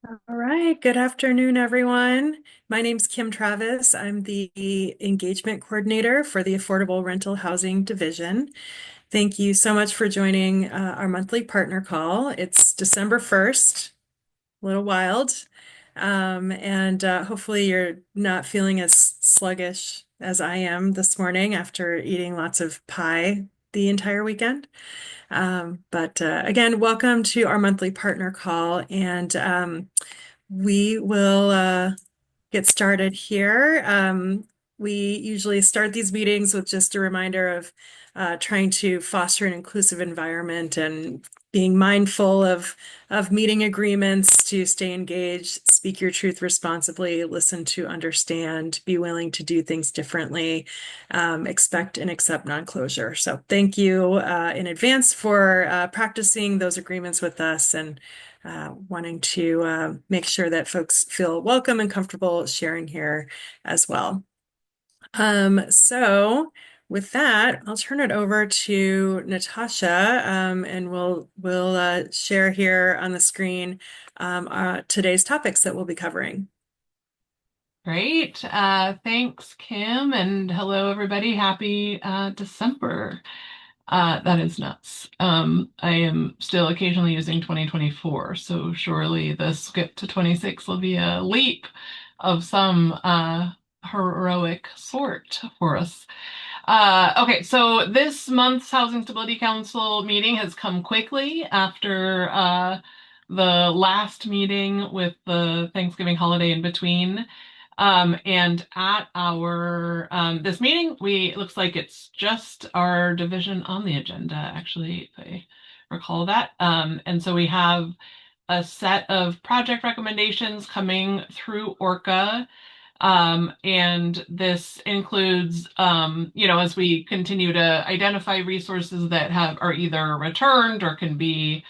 All right, good afternoon, everyone. My name's Kim Travis. I'm the engagement coordinator for the Affordable Rental Housing Division. Thank you so much for joining our monthly partner call. It's December 1st, a little wild, and hopefully you're not feeling as sluggish as I am this morning after eating lots of pie the entire weekend. But again, welcome to our monthly partner call, and we will get started here. We usually start these meetings with just a reminder of trying to foster an inclusive environment and being mindful of meeting agreements to stay engaged, speak your truth responsibly, listen to understand, be willing to do things differently, expect and accept non-closure. So thank you in advance for practicing those agreements with us and wanting to make sure that folks feel welcome and comfortable sharing here as well. So with that, I'll turn it over to Natasha, and we'll share here on the screen today's topics that we'll be covering. Great. Thanks, Kim, and hello, everybody. Happy December. That is nuts. I am still occasionally using 2024, so surely the skip to 26 will be a leap of some heroic sort for us. Okay, so this month's Housing Stability Council meeting has come quickly after the last meeting with the Thanksgiving holiday in between. And at our this meeting, it looks like it's just our division on the agenda, actually, if I recall that. And so we have a set of project recommendations coming through Orca. And this includes, as we continue to identify resources that are either returned or can be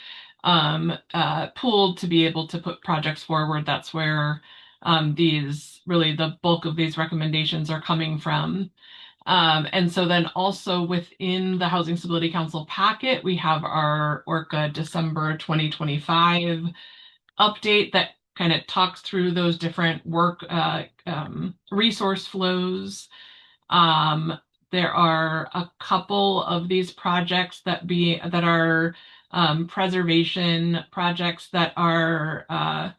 pooled to be able to put projects forward. That's where the bulk of these recommendations are coming from. And so then also within the Housing Stability Council packet, we have our Orca December 2025 update that kind of talks through those different work resource flows. There are a couple of these projects that are preservation projects that are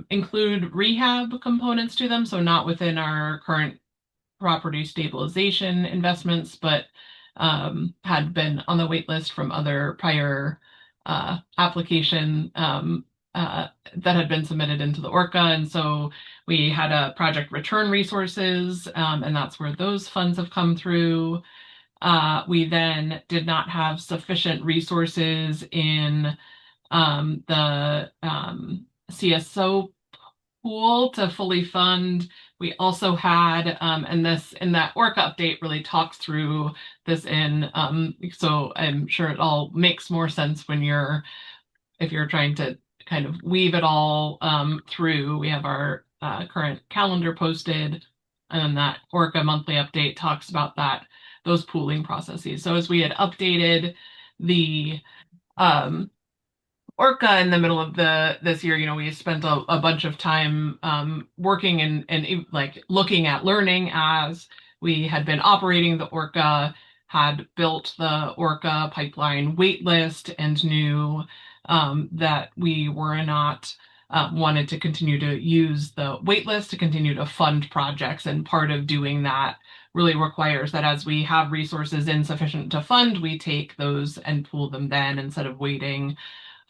include rehab components to them, so not within our current property stabilization investments, but had been on the wait list from other prior application that had been submitted into the Orca. And so we had a project return resources, and that's where those funds have come through. We then did not have sufficient resources in the CSO pool to fully fund. We also had, and this in that Orca update really talks through this so I'm sure it all makes more sense if you're trying to kind of weave it all through. We have our current calendar posted, and that Orca monthly update talks about those pooling processes. So as we had updated the um, Orca in the middle of this year, we spent a bunch of time working and like looking at learning as we had been operating the Orca, had built the Orca pipeline waitlist, and knew that we were not wanted to continue to use the waitlist to continue to fund projects. And part of doing that really requires that as we have resources insufficient to fund, we take those and pool them then instead of waiting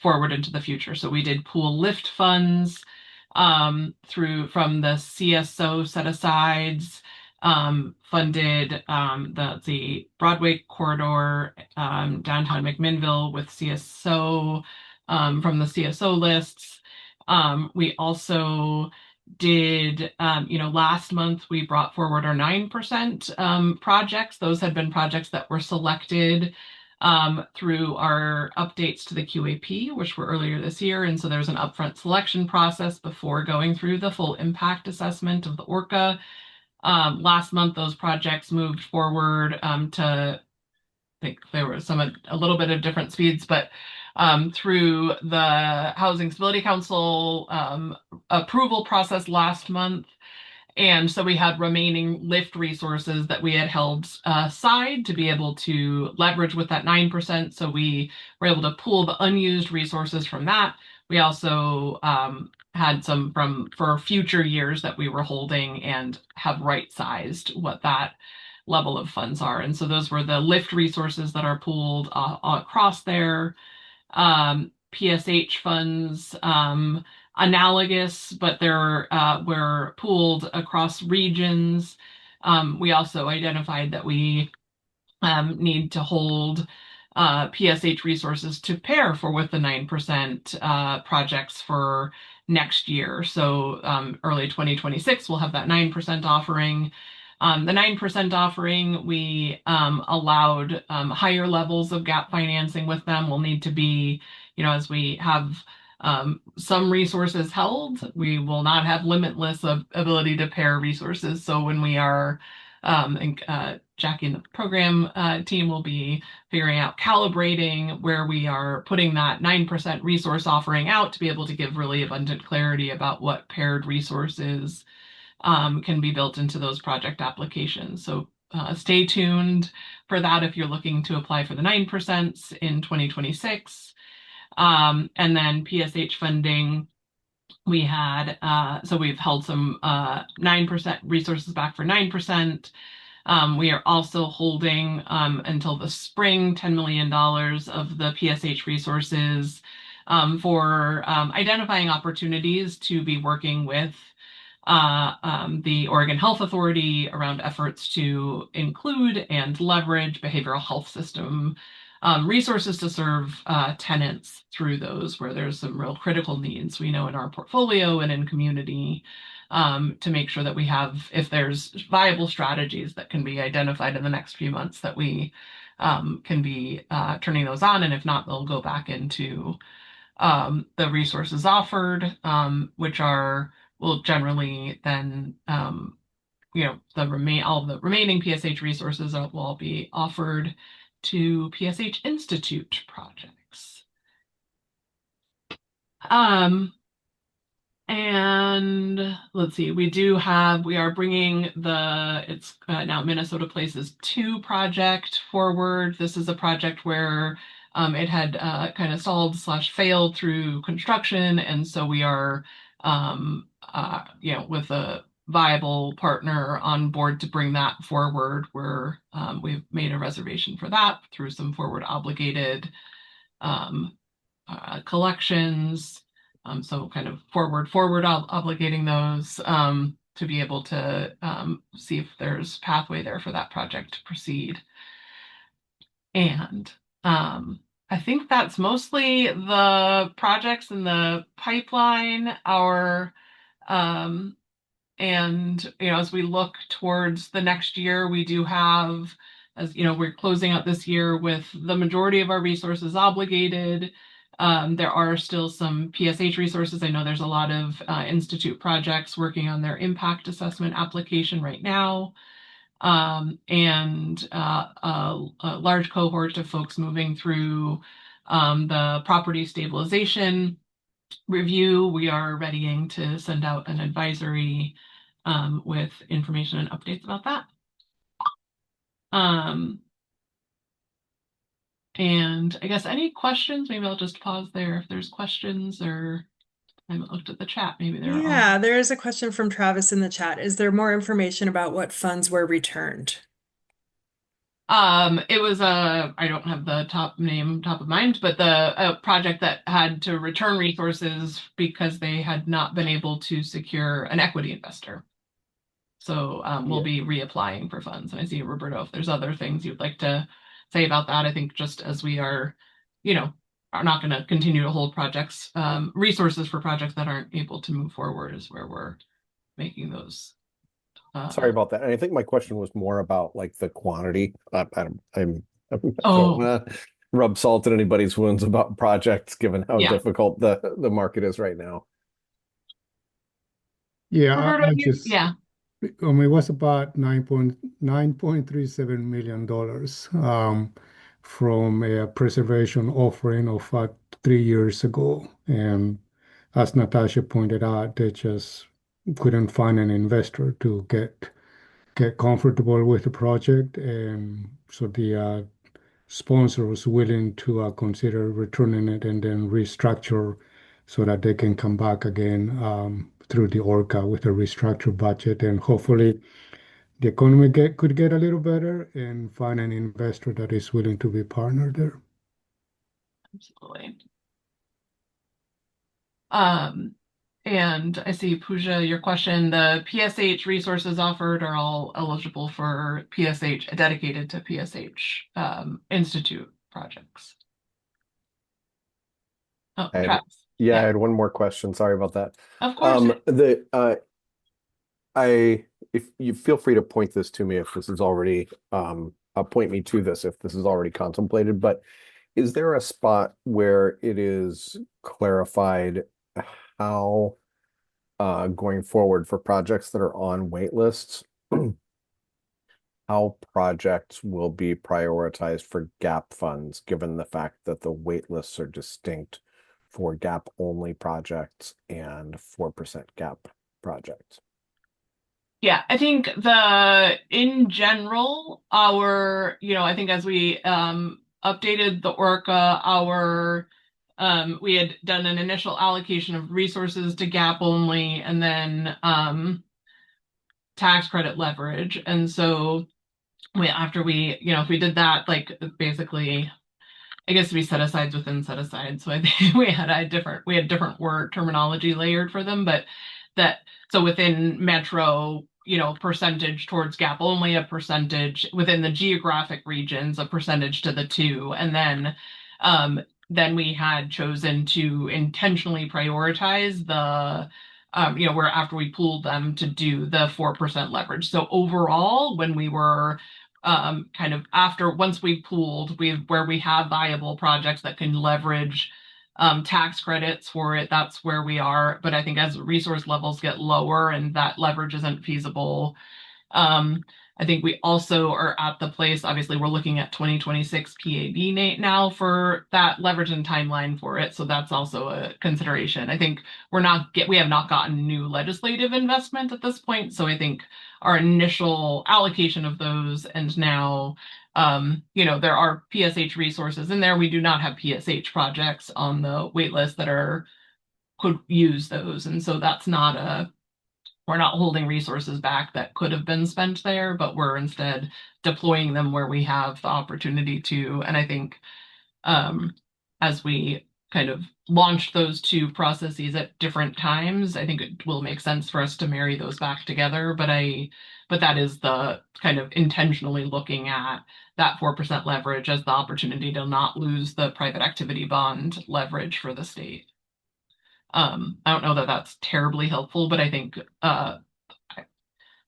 forward into the future. So we did pool lift funds from the CSO set asides, funded the Broadway corridor downtown McMinnville with CSO from the CSO lists. We also did, last month we brought forward our 9% projects. Those had been projects that were selected through our updates to the QAP, which were earlier this year. And so there's an upfront selection process before going through the full impact assessment of the Orca. Last month, those projects moved forward I think there were a little bit of different speeds, but through the Housing Stability Council approval process last month. And so we had remaining lift resources that we had held aside to be able to leverage with that 9%. So we were able to pool the unused resources from that. We also had some for future years that we were holding and have right-sized what that level of funds are. And so those were the lift resources that are pooled across there. PSH funds, analogous, but they're were pooled across regions. We also identified that we need to hold PSH resources to pair for with the 9% projects for next year. So early 2026, we'll have that 9% offering. The 9% offering, we allowed higher levels of gap financing with them. We'll need to be, as we have some resources held, we will not have limitless of ability to pair resources. So when we are Jackie and the program team will be figuring out calibrating where we are putting that 9% resource offering out to be able to give really abundant clarity about what paired resources can be built into those project applications. So stay tuned for that if you're looking to apply for the 9% in 2026. And then PSH funding, we had, so we've held some 9% resources back for 9%. We are also holding until the spring $10 million of the PSH resources for identifying opportunities to be working with the Oregon Health Authority around efforts to include and leverage behavioral health system resources to serve tenants through those where there's some real critical needs we know in our portfolio and in community to make sure that we have, if there's viable strategies that can be identified in the next few months, that we can be turning those on. And if not, they'll go back into the resources offered, which will generally then all the remaining PSH resources will all be offered to PSH Institute projects. And let's see, we are bringing it's now Minnesota Places 2 project forward. This is a project where it had kind of stalled/failed through construction. And so we are, with a viable partner on board to bring that forward, where we've made a reservation for that through some forward obligated collections. So kind of forward obligating those to be able to see if there's pathway there for that project to proceed. And I think that's mostly the projects in the pipeline. As we look towards the next year, we do have, we're closing out this year with the majority of our resources obligated. There are still some PSH resources. I know there's a lot of institute projects working on their impact assessment application right now. And a large cohort of folks moving through the property stabilization review. We are readying to send out an advisory with information and updates about that. And I guess any questions, maybe I'll just pause there if there's questions, or I haven't looked at the chat. Maybe there are. Yeah, there is a question from Travis in the chat. Is there more information about what funds were returned? It was I don't have the name top of mind, but the project that had to return resources because they had not been able to secure an equity investor. So we'll be reapplying for funds. And I see, Roberto, if there's other things you'd like to say about that. I think just as we are not going to continue to hold projects, resources for projects that aren't able to move forward is where we're making those. Sorry about that. And I think my question was more about like the quantity. I don't want to rub salt in anybody's wounds about projects, given how difficult the market is right now. Yeah, Roberto, it was about $9.37 million. from a preservation offering of 3 years ago. And as Natasha pointed out, they just couldn't find an investor to get comfortable with the project, and so the sponsor was willing to consider returning it and then restructure so that they can come back again through the ORCA with a restructured budget, and hopefully the economy could get a little better and find an investor that is willing to be partnered there. Absolutely. And I see, Pooja, your question, the PSH resources offered are all eligible for PSH, dedicated to PSH Institute projects. Oh, Travis. I had one more question. Sorry about that. Of course. If you feel free to point this to me if this is already point me to this if this is already contemplated, but is there a spot where it is clarified how going forward for projects that are on wait lists, how projects will be prioritized for gap funds, given the fact that the wait lists are distinct for gap only projects and 4% gap projects? Yeah, I think in general, I think as we updated the ORCA, we had done an initial allocation of resources to gap only and then tax credit leverage. And so after if we did that, like basically, I guess we set asides within set aside. So I think we had different word terminology layered for them, but so within Metro, percentage towards gap only, a percentage within the geographic regions, a percentage to the two. And then we had chosen to intentionally prioritize where after we pooled them to do the 4% leverage. So overall, when we were once we pooled, where we have viable projects that can leverage tax credits for it, that's where we are. But I think as resource levels get lower and that leverage isn't feasible, I think we also are at the place, obviously, we're looking at 2026 PAB now for that leverage and timeline for it. So that's also a consideration. I think we have not gotten new legislative investment at this point. So I think our initial allocation of those, and now, there are PSH resources in there. We do not have PSH projects on the wait list that could use those. And so we're not holding resources back that could have been spent there, but we're instead deploying them where we have the opportunity to. And I think as we kind of launched those two processes at different times, I think it will make sense for us to marry those back together. But that is the kind of intentionally looking at that 4% leverage as the opportunity to not lose the private activity bond leverage for the state. I don't know that that's terribly helpful, but I think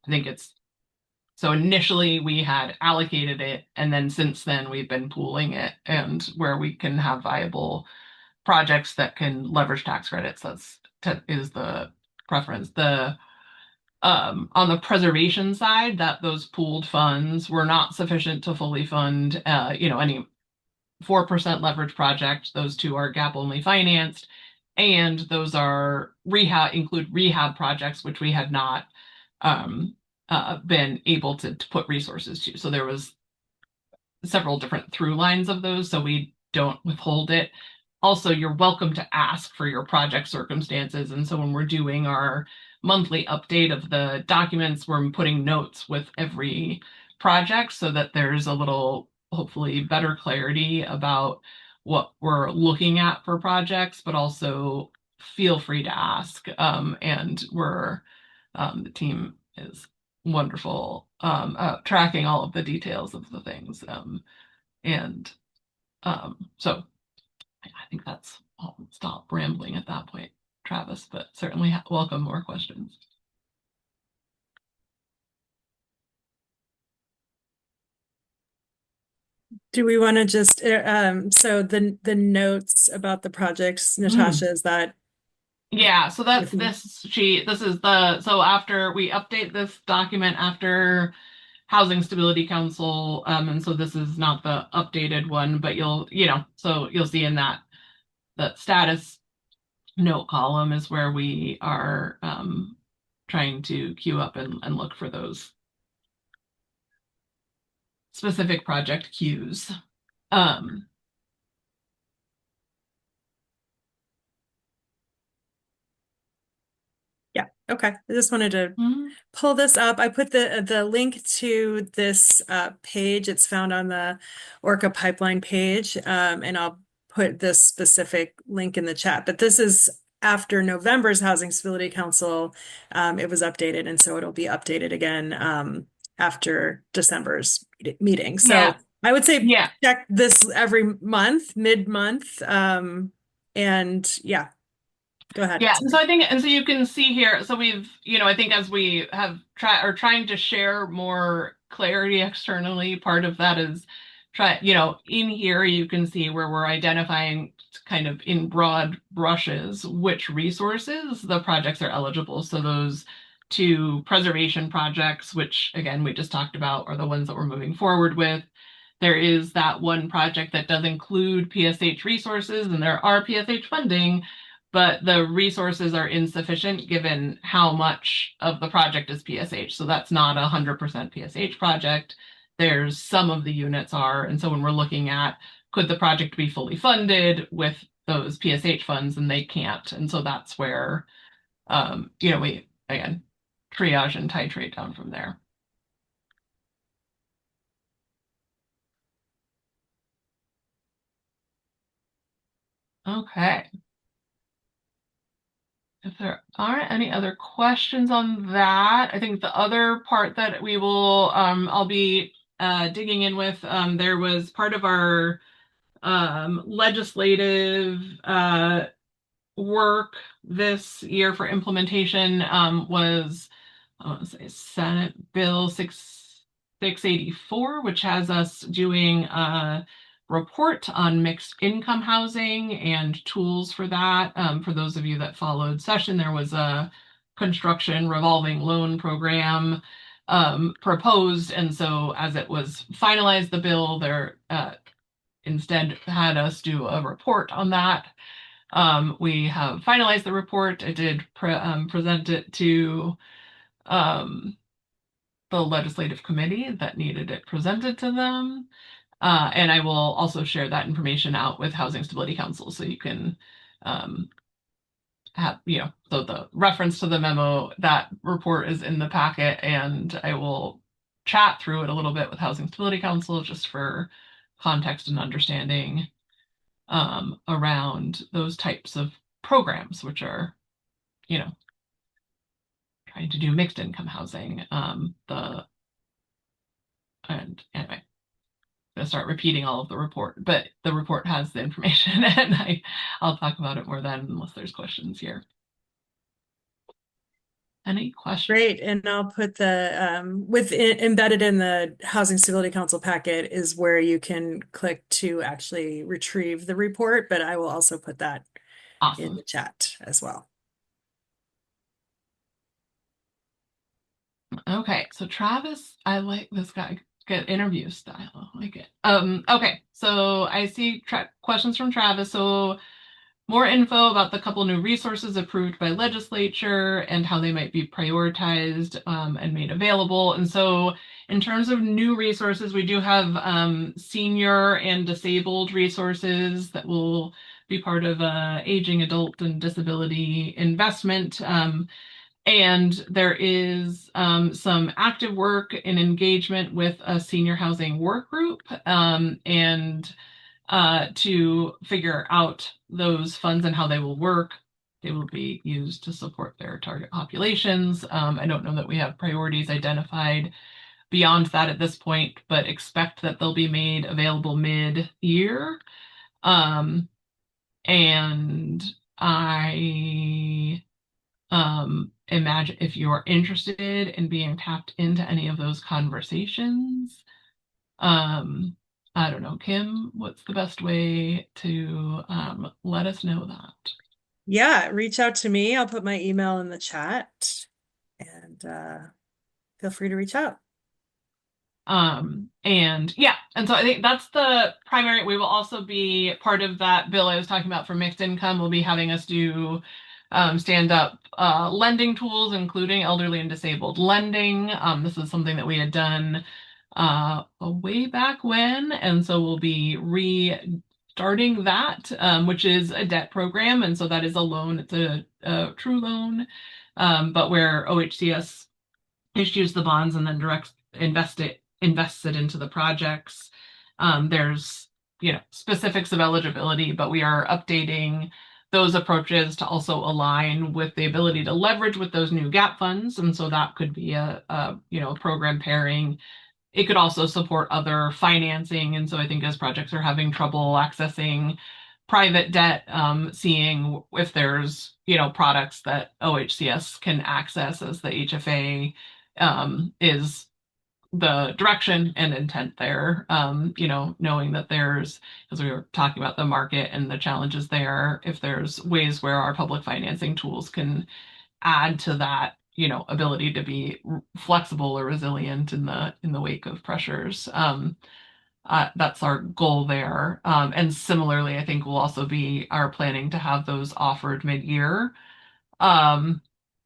it's so initially we had allocated it, and then since then we've been pooling it, and where we can have viable projects that can leverage tax credits, that is the preference. On the preservation side, that those pooled funds were not sufficient to fully fund any 4% leverage project. Those two are gap only financed, and those include rehab projects, which we had not been able to put resources to. So there was several different through lines of those, so we don't withhold it. Also, you're welcome to ask for your project circumstances. And so when we're doing our monthly update of the documents, we're putting notes with every project so that there's a little, hopefully, better clarity about what we're looking at for projects, but also feel free to ask. And the team is wonderful tracking all of the details of the things. So I think I'll stop rambling at that point, Travis, but certainly welcome more questions. Do we want to just so the notes about the projects, Natasha, is that? Yeah, so that's this sheet. So after we update this document after Housing Stability Council. And so this is not the updated one, but so you'll see in that the status note column is where we are trying to queue up and look for those specific project queues. Yeah, okay. I just wanted to pull this up. I put the link to this page. It's found on the Orca pipeline page, and I'll put this specific link in the chat. But this is after November's Housing Stability Council. It was updated, and so it'll be updated again after December's meeting. So Yeah. I would say Yeah. check this every month, mid-month, and yeah. Go ahead. Yeah, so I think, and so you can see here, so we've, I think as we are trying to share more clarity externally, part of that is in here you can see where we're identifying kind of in broad brushes which resources the projects are eligible. So those two preservation projects, which again we just talked about, are the ones that we're moving forward with. There is that one project that does include PSH resources, and there are PSH funding, but the resources are insufficient given how much of the project is PSH. So that's not a 100% PSH project. There's some of the units are. And so when we're looking at could the project be fully funded with those PSH funds, and they can't. And so that's where, we, again, triage and titrate down from there. Okay. If there aren't any other questions on that, I think the other part that we will, I'll be digging in with, there was part of our legislative work this year for implementation was, I want to say, Senate Bill 684, which has us doing a report on mixed income housing and tools for that. For those of you that followed session, there was a construction revolving loan program proposed. And so as it was finalized, the bill there instead had us do a report on that. We have finalized the report. I did present it to the legislative committee that needed it presented to them. And I will also share that information out with Housing Stability Council so you can have, so the reference to the memo, that report is in the packet, and I will chat through it a little bit with Housing Stability Council just for context and understanding around those types of programs, which are, trying to do mixed income housing. And anyway, I'm gonna start repeating all of the report, but the report has the information, and I'll talk about it more then, unless there's questions here. Any questions? Great, and I'll put the embedded in the Housing Stability Council packet is where you can click to actually retrieve the report, but I will also put that in the chat as well. Okay, so Travis, I like this guy. Good interview style. I like it. Okay, so I see questions from Travis. So more info about the couple new resources approved by legislature and how they might be prioritized and made available. And so in terms of new resources, we do have senior and disabled resources that will be part of aging adult and disability investment. And there is some active work and engagement with a senior housing work group and to figure out those funds and how they will work. They will be used to support their target populations. I don't know that we have priorities identified beyond that at this point, but expect that they'll be made available mid-year. And I imagine if you're interested in being tapped into any of those conversations, I don't know, Kim, what's the best way to let us know that? Yeah, reach out to me. I'll put my email in the chat, and feel free to reach out. And so I think that's the primary. We will also be part of that bill I was talking about for mixed income. Will be having us do stand up lending tools, including elderly and disabled lending. This is something that we had done way back when, and so we'll be restarting that, which is a debt program, and so that is a loan. It's a true loan, but where OHCS issues the bonds and then invests it into the projects. There's specifics of eligibility, but we are updating those approaches to also align with the ability to leverage with those new gap funds, and so that could be a program pairing. It could also support other financing, and so I think as projects are having trouble accessing private debt, seeing if there's products that OHCS can access as the HFA is the direction and intent there. Knowing that as we were talking about the market and the challenges there, if there's ways where our public financing tools can add to that, ability to be flexible or resilient in the wake of pressures. That's our goal there. And similarly, I think we'll also be our planning to have those offered mid-year. Um,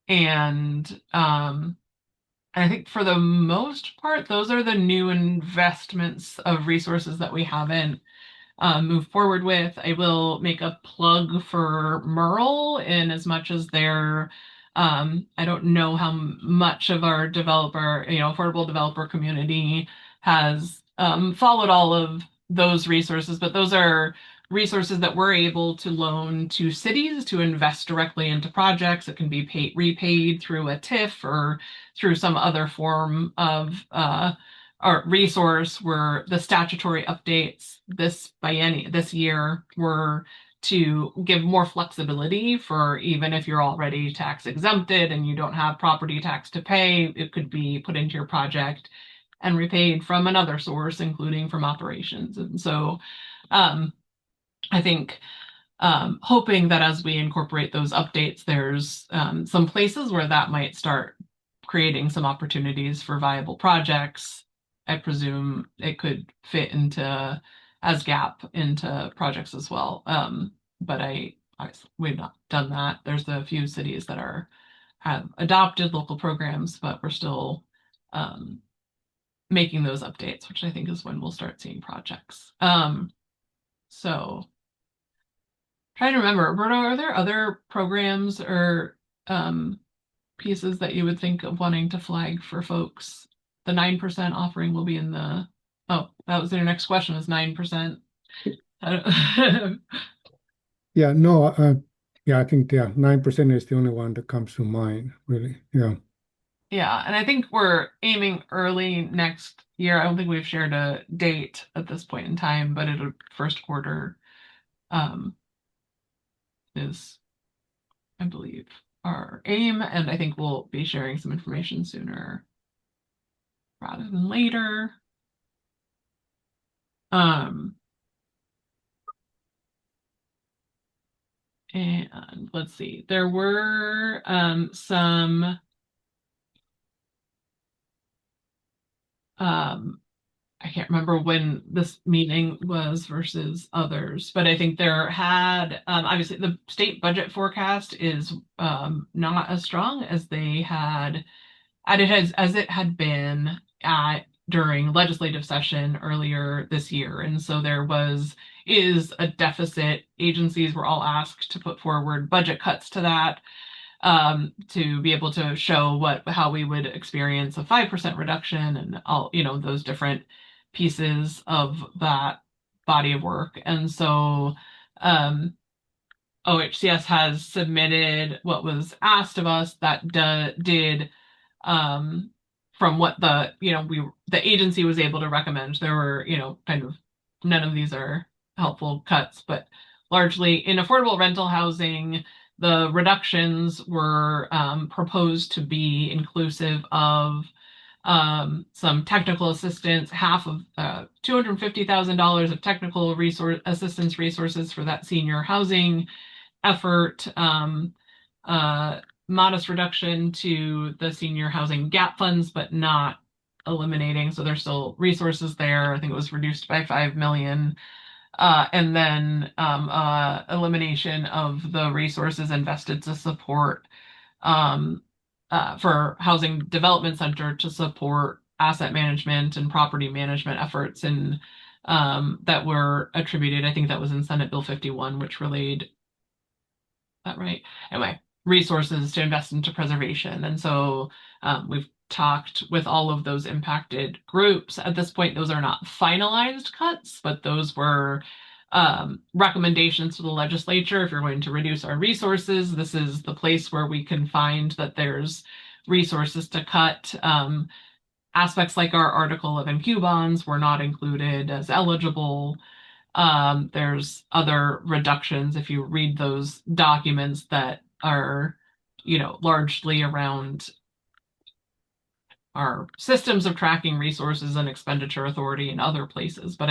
and I think for the most part, those are the new investments of resources that we haven't move forward with. I will make a plug for Merle in as much as I don't know how much of our affordable developer community has followed all of those resources, but those are resources that we're able to loan to cities to invest directly into projects. It can be repaid through a TIF or through some other form of or resource, where the statutory updates this year were to give more flexibility for, even if you're already tax exempted and you don't have property tax to pay, it could be put into your project and repaid from another source, including from operations. And so I think hoping that as we incorporate those updates, there's some places where that might start creating some opportunities for viable projects. I presume it could fit as gap into projects as well. But we've not done that. There's a few cities that have adopted local programs, but we're still making those updates, which I think is when we'll start seeing projects. So trying to remember, Roberto, are there other programs or pieces that you would think of wanting to flag for folks? The 9% offering will be oh, that was their next question, was 9%. Yeah, no, yeah, I think 9% is the only one that comes to mind, really. Yeah. Yeah, and I think we're aiming early next year. I don't think we've shared a date at this point in time, but first quarter is, I believe, our aim, and I think we'll be sharing some information sooner rather than later. And let's see, there were some I can't remember when this meeting was versus others, but I think there had obviously the state budget forecast is not as strong as they had as it had been during legislative session earlier this year. And so there is a deficit. Agencies were all asked to put forward budget cuts to that, to be able to show how we would experience a 5% reduction and all, those different pieces of that body of work. And so OHCS has submitted what was asked of us that did from what the agency was able to recommend. There were, kind of, none of these are helpful cuts, but largely in affordable rental housing, the reductions were proposed to be inclusive of some technical assistance, half of $250,000 of technical assistance resources for that senior housing effort, modest reduction to the senior housing gap funds, but not eliminating. So there's still resources there. I think it was reduced by 5 million. And then elimination of the resources invested to support um, for Housing Development Center to support asset management and property management efforts and that were attributed. I think that was in Senate Bill 51, which relayed that right. Anyway, resources to invest into preservation. And so we've talked with all of those impacted groups. At this point, those are not finalized cuts, but those were recommendations to the legislature. If you're going to reduce our resources, this is the place where we can find that there's resources to cut. Aspects like our Article 11Q bonds were not included as eligible. There's other reductions if you read those documents that are, largely around our systems of tracking resources and expenditure authority in other places. But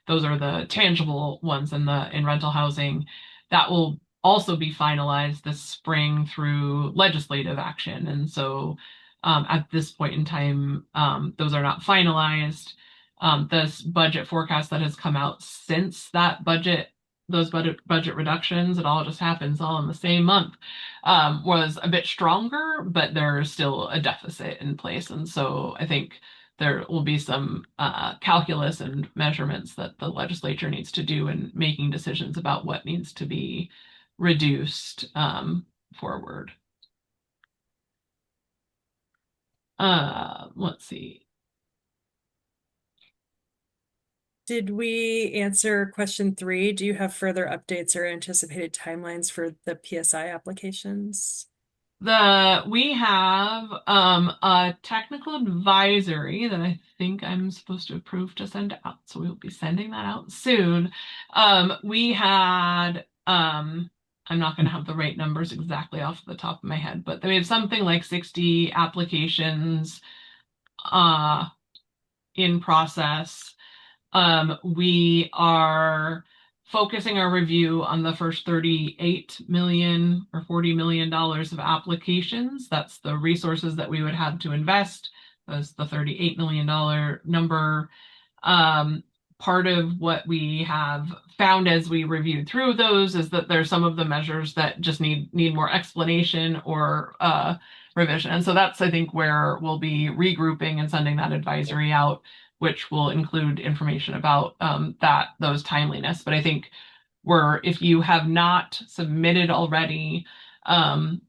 those are the tangible ones in rental housing that will also be finalized this spring through legislative action. And so at this point in time, those are not finalized. This budget forecast that has come out since those budget reductions, it all just happens all in the same month, was a bit stronger, but there's still a deficit in place. And so I think there will be some calculus and measurements that the legislature needs to do in making decisions about what needs to be reduced forward. Let's see. Did we answer question 3? Do you have further updates or anticipated timelines for the PSI applications? We have a technical advisory that I think I'm supposed to approve to send out, so we'll be sending that out soon. We had I'm not going to have the right numbers exactly off the top of my head, but we have something like 60 applications in process. We are focusing our review on the first 38 million or $40 million of applications. That's the resources that we would have to invest. That's the $38 million number. Part of what we have found as we reviewed through those is that there's some of the measures that just need more explanation or revision. And so that's, I think, where we'll be regrouping and sending that advisory out, which will include information about those timeliness. But I think if you have not submitted already,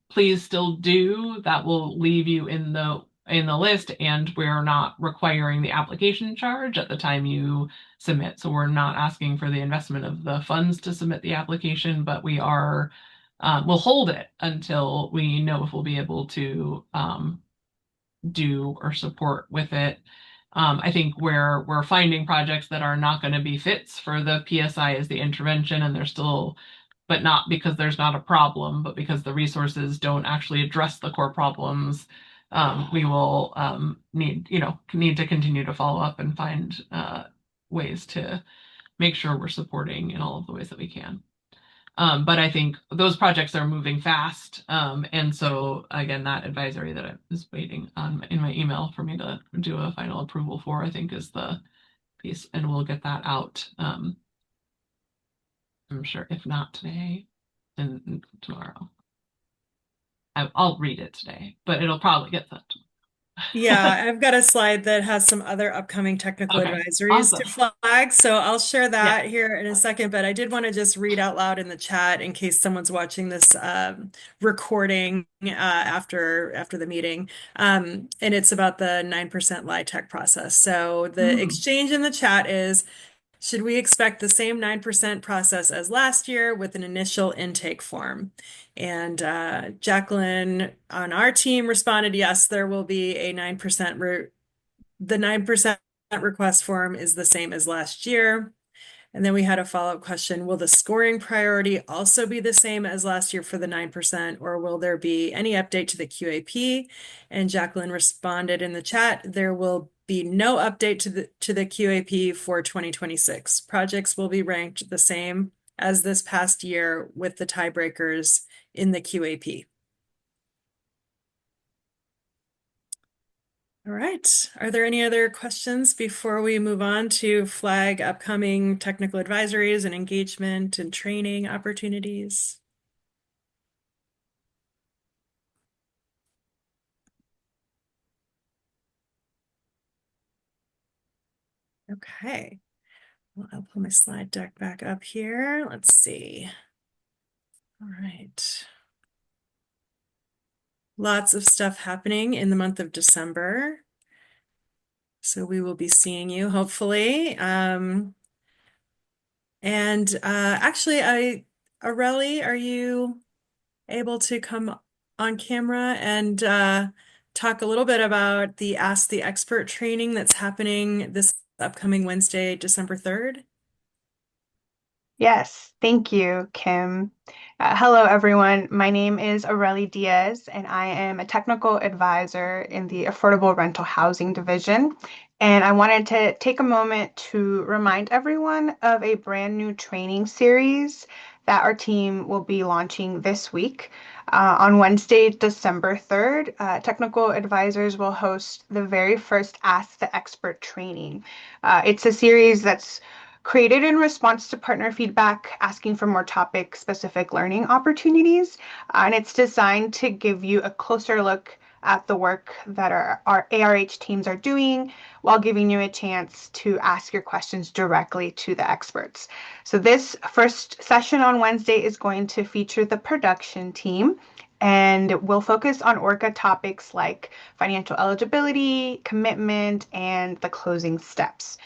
please still do. That will leave you in the list, and we're not requiring the application charge at the time you submit. So we're not asking for the investment of the funds to submit the application, but we'll hold it until we know if we'll be able to do or support with it. I think where we're finding projects that are not going to be fits for the PSI is the intervention, and they're still, but not because there's not a problem, but because the resources don't actually address the core problems. We will need to continue to follow up and find ways to make sure we're supporting in all of the ways that we can. But I think those projects are moving fast. And so again, that advisory that I was waiting on in my email for me to do a final approval for, I think is the piece, and we'll get that out. I'm sure if not today, then tomorrow. I'll read it today, but it'll probably get sent tomorrow. Yeah, I've got a slide that has some other upcoming technical advisories to flag, so I'll share that here in a second, but I did want to just read out loud in the chat in case someone's watching this recording after the meeting. And it's about the 9% LIHTC process. So the exchange in the chat is, should we expect the same 9% process as last year with an initial intake form? And Jacqueline on our team responded, yes, there will be a 9%. The 9% request form is the same as last year. And then we had a follow-up question, will the scoring priority also be the same as last year for the 9%, or will there be any update to the QAP? And Jacqueline responded in the chat, there will be no update to the QAP for 2026. Projects will be ranked the same as this past year with the tiebreakers in the QAP. All right. Are there any other questions before we move on to flag upcoming technical advisories and engagement and training opportunities? Okay. Well, I'll pull my slide deck back up here. Let's see. All right. Lots of stuff happening in the month of December. So we will be seeing you hopefully. And actually, Aurelie, are you able to come on camera and talk a little bit about the Ask the Expert training that's happening this upcoming Wednesday, December 3rd? Yes, thank you, Kim. Hello, everyone. My name is Aurelie Diaz, and I am a technical advisor in the Affordable Rental Housing Division. And I wanted to take a moment to remind everyone of a brand new training series that our team will be launching this week. On Wednesday, December 3rd, technical advisors will host the very first Ask the Expert training. It's a series that's created in response to partner feedback asking for more topic specific learning opportunities. And it's designed to give you a closer look at the work that our ARH teams are doing while giving you a chance to ask your questions directly to the experts. So this first session on Wednesday is going to feature the production team, and we'll focus on ORCA topics like financial eligibility, commitment, and the closing steps.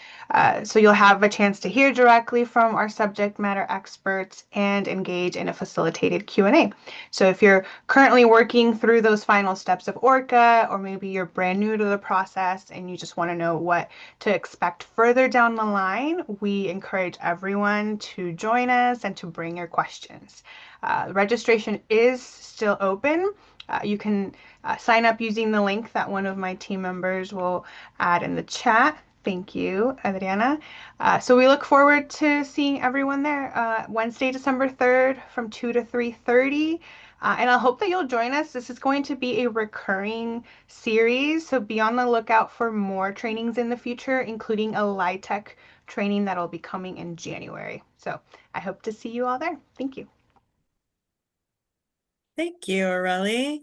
So you'll have a chance to hear directly from our subject matter experts and engage in a facilitated Q&A. So if you're currently working through those final steps of ORCA, or maybe you're brand new to the process and you just want to know what to expect further down the line, we encourage everyone to join us and to bring your questions. Registration is still open. You can sign up using the link that one of my team members will add in the chat. Thank you, Adriana. So we look forward to seeing everyone there Wednesday, December 3rd from 2 to 3:30. And I hope that you'll join us. This is going to be a recurring series, so be on the lookout for more trainings in the future, including a LIHTC training that'll be coming in January. So I hope to see you all there. Thank you. Thank you, Aurelie.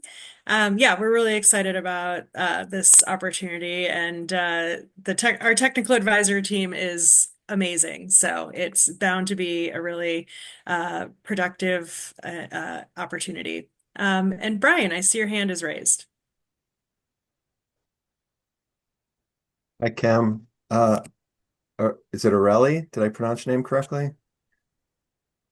Yeah, we're really excited about this opportunity, and our technical advisor team is amazing. So it's bound to be a really productive opportunity. And Brian, I see your hand is raised. Hi, Kim. Is it Aurelie? Did I pronounce your name correctly?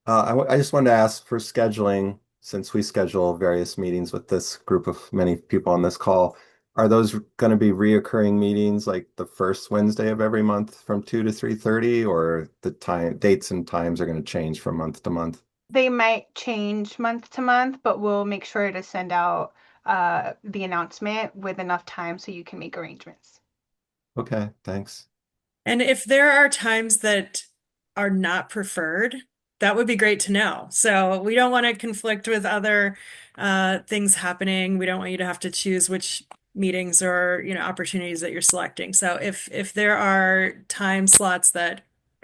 I just wanted to ask for scheduling, since we schedule various meetings with this group of many people on this call. Are those going to be reoccurring meetings like the first Wednesday of every month from 2 to 3:30, or the dates and times are going to change from month to month? They might change month to month, but we'll make sure to send out the announcement with enough time so you can make arrangements. Okay, thanks. And if there are times that are not preferred, that would be great to know. So we don't want to conflict with other things happening. We don't want you to have to choose which meetings or opportunities that you're selecting. So if there are time slots that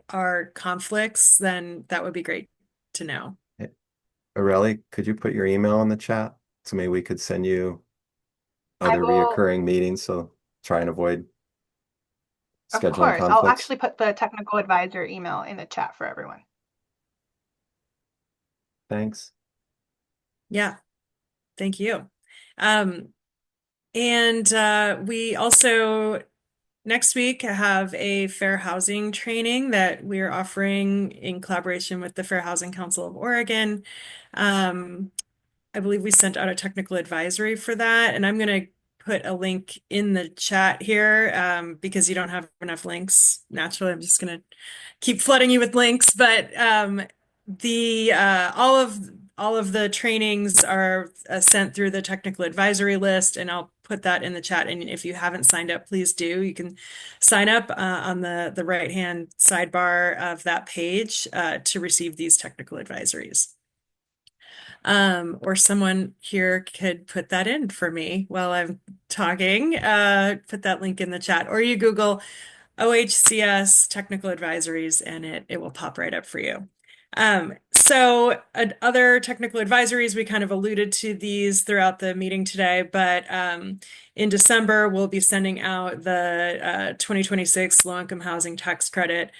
are conflicts, then that would be great to know. Hey, Aurelie, could you put your email in the chat so maybe we could send you I other will, reoccurring meetings, so try and avoid of scheduling course, I'll conflicts? actually put the technical advisor email in the chat for everyone. Thanks. Yeah, thank you. And we also next week have a fair housing training that we're offering in collaboration with the Fair Housing Council of Oregon. I believe we sent out a technical advisory for that, and I'm going to put a link in the chat here because you don't have enough links. Naturally, I'm just going to keep flooding you with links, but the all of the trainings are sent through the technical advisory list, and I'll put that in the chat. And if you haven't signed up, please do. You can sign up on the right-hand sidebar of that page to receive these technical advisories. or someone here could put that in for me while I'm talking. Put that link in the chat, or you Google OHCS technical advisories and it will pop right up for you. So other technical advisories, we kind of alluded to these throughout the meeting today, but in December, we'll be sending out the 2026 low-income housing tax credit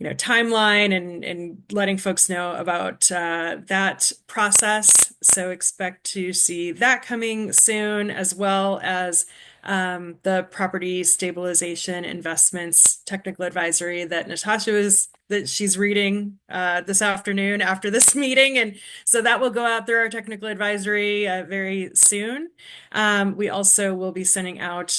timeline and letting folks know about that process. So expect to see that coming soon, as well as the property stabilization investments technical advisory that she's reading this afternoon after this meeting. And so that will go out through our technical advisory very soon. We also will be sending out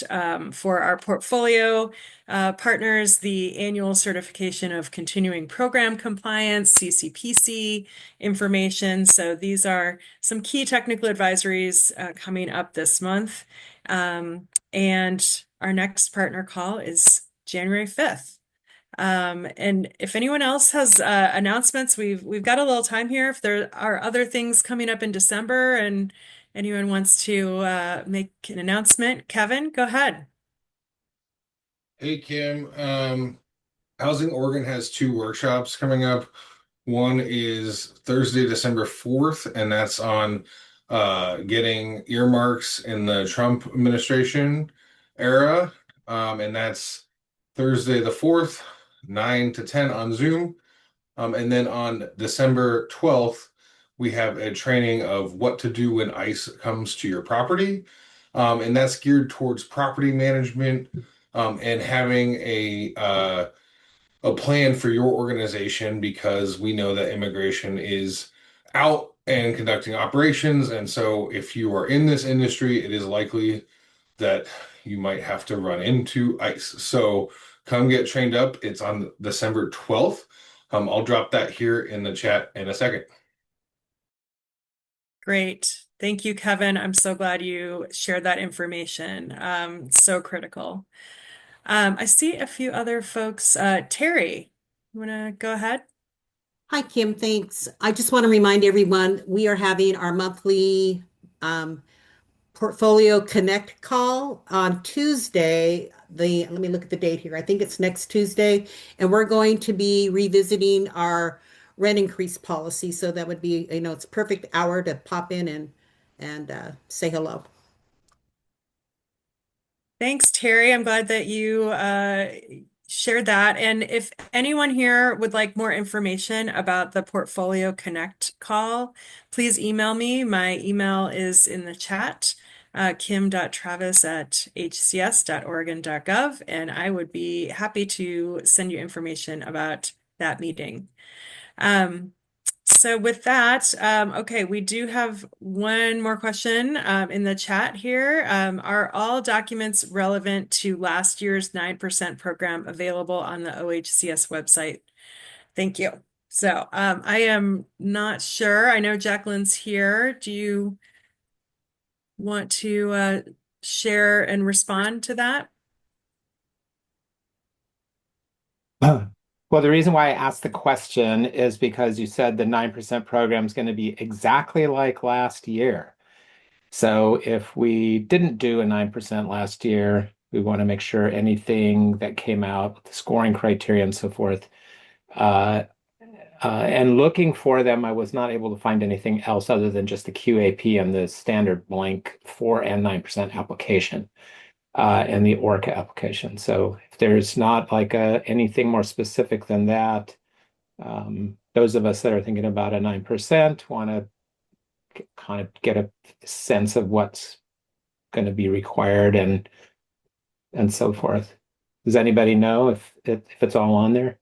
for our portfolio partners the annual certification of continuing program compliance, CCPC information. So these are some key technical advisories coming up this month. And our next partner call is January 5th. And if anyone else has announcements, we've got a little time here. If there are other things coming up in December and anyone wants to make an announcement, Kevin, go ahead. Hey Kim, Housing Oregon has two workshops coming up. One is Thursday, December 4th, and that's on getting earmarks in the Trump administration era. And that's Thursday the 4th, 9 to 10 on Zoom. And then on December 12th, we have a training of what to do when ICE comes to your property. And that's geared towards property management and having a plan for your organization, because we know that immigration is out and conducting operations. And so if you are in this industry, it is likely that you might have to run into ICE. So come get trained up. It's on December 12th. I'll drop that here in the chat in a second. Great. Thank you, Kevin. I'm so glad you shared that information. So critical. I see a few other folks. Terry, you want to go ahead? Hi, Kim. Thanks. I just want to remind everyone we are having our monthly Portfolio Connect call on Tuesday. Let me look at the date here. I think it's next Tuesday, and we're going to be revisiting our rent increase policy. So that would be, it's a perfect hour to pop in and say hello. Thanks, Terry. I'm glad that you shared that. And if anyone here would like more information about the Portfolio Connect call, please email me. My email is in the chat, kim.travis@hcs.oregon.gov, and I would be happy to send you information about that meeting. So with that, okay, we do have one more question in the chat here. Are all documents relevant to last year's 9% program available on the OHCS website? Thank you. So I am not sure. I know Jacqueline's here. Do you want to share and respond to that? Well, the reason why I asked the question is because you said the 9% program is going to be exactly like last year. So if we didn't do a 9% last year, we want to make sure anything that came out with the scoring criteria and so forth. And looking for them, I was not able to find anything else other than just the QAP and the standard blank 4 and 9% application. And the ORCA application. So if there's not like anything more specific than that, those of us that are thinking about a 9% want to kind of get a sense of what's going to be required and so forth. Does anybody know if it's all on there?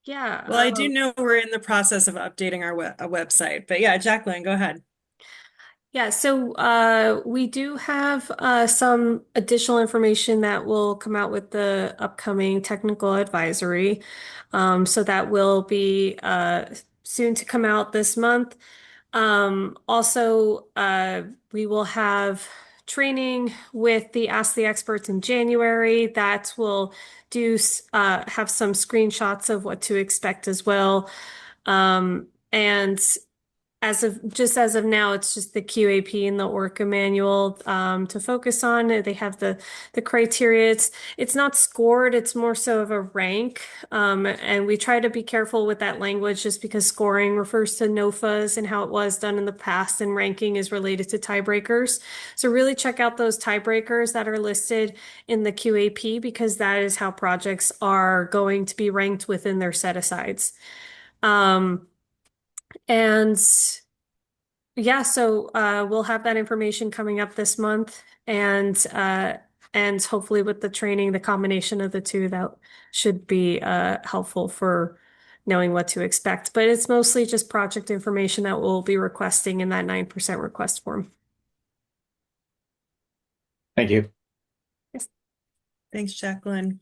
Yeah. Well, I do know we're in the process of updating our website, but yeah, Jacqueline, go ahead. Yeah, so we do have some additional information that will come out with the upcoming technical advisory. So that will be soon to come out this month. Also, we will have training with the Ask the Experts in January that will have some screenshots of what to expect as well. And as of now, it's just the QAP and the Orca manual to focus on. They have the criteria. It's not scored, it's more so of a rank. And we try to be careful with that language just because scoring refers to NOFAs and how it was done in the past, and ranking is related to tiebreakers. So really check out those tiebreakers that are listed in the QAP, because that is how projects are going to be ranked within their set asides. And yeah, so we'll have that information coming up this month, and hopefully with the training, the combination of the two, that should be helpful for knowing what to expect. But it's mostly just project information that we'll be requesting in that 9% request form. Thank you. Yes. Thanks, Jacqueline.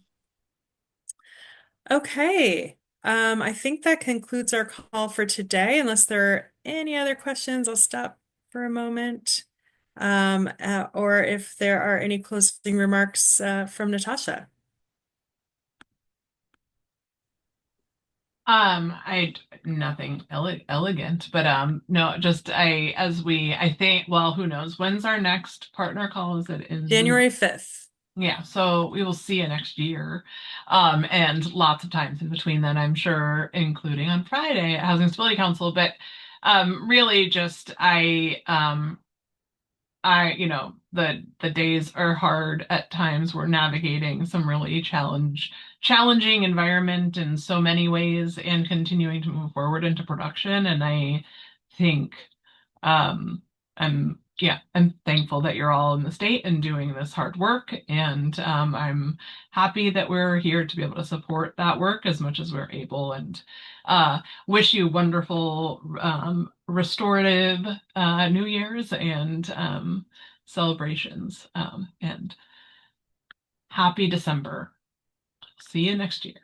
Okay. I think that concludes our call for today. Unless there are any other questions, I'll stop for a moment. Or if there are any closing remarks from Natasha. I nothing elegant, but no, just I think, well, who knows, when's our next partner call? Is it in January 5th? Yeah, so we will see you next year. And lots of times in between then, I'm sure, including on Friday at Housing Stability Council. But really just the days are hard at times. We're navigating some really challenging environment in so many ways and continuing to move forward into production. And I think I'm thankful that you're all in the state and doing this hard work. And I'm happy that we're here to be able to support that work as much as we're able, and wish you wonderful restorative New Year's and celebrations, and happy December. See you next year.